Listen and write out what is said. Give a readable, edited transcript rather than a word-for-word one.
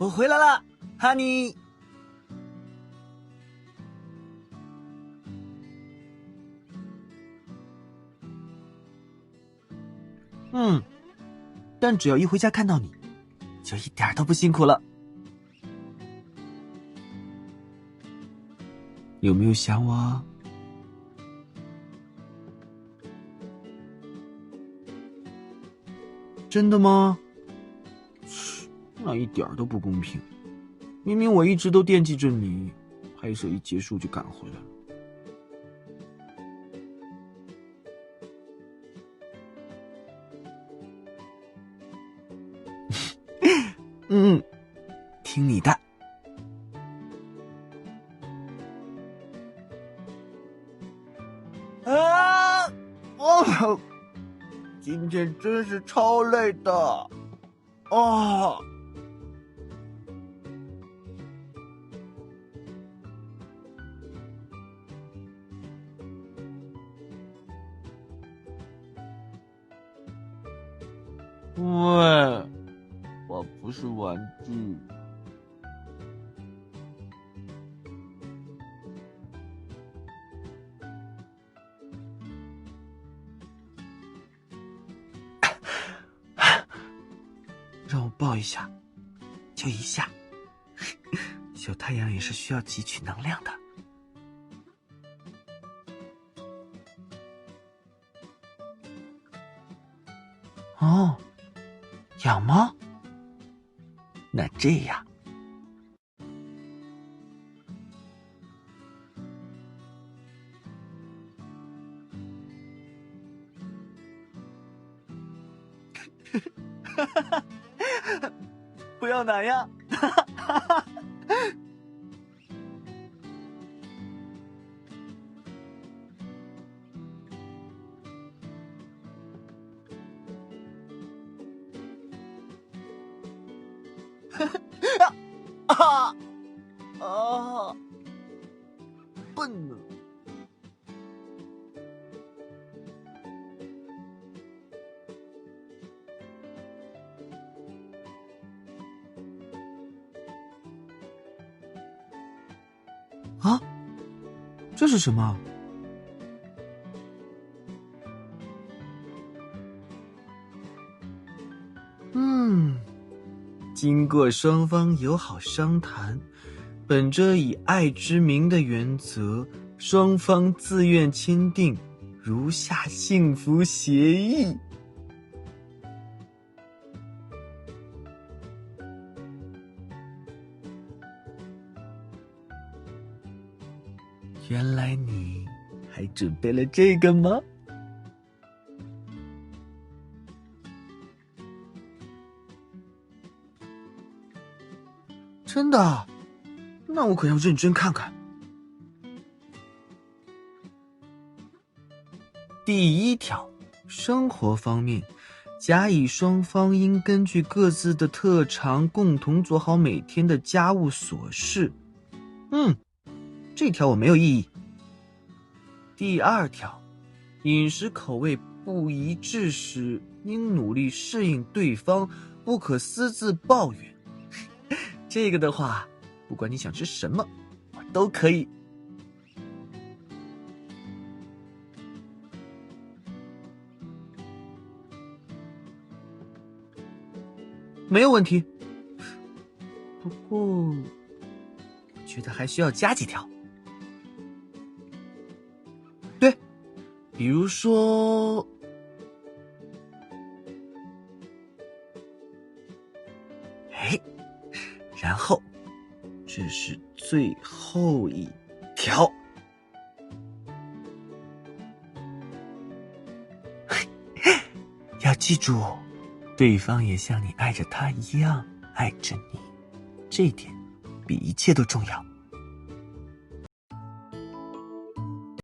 我回来了，哈尼。但只要一回家看到你，就一点都不辛苦了。有没有想我？真的吗？那一点都不公平。明明我一直都惦记着你，拍摄一结束就赶回来了。听你的。今天真是超累的。喂，我不是玩具。让我抱一下，就一下。小太阳也是需要汲取能量的。哦，痒吗？那这样。不要拿呀！笨呢。啊，这是什么？经过双方友好商谈，本着以爱之名的原则，双方自愿签订如下幸福协议。原来你还准备了这个吗？真的？那我可要认真看看。第一条，生活方面，甲乙双方应根据各自的特长，共同做好每天的家务琐事。这条我没有异议。第二条，饮食口味不一致时，应努力适应对方，不可私自抱怨。这个的话，不管你想吃什么，我都可以。没有问题。不过，我觉得还需要加几条。对，比如说，然后，这是最后一条。要记住，对方也像你爱着他一样爱着你，这一点比一切都重要。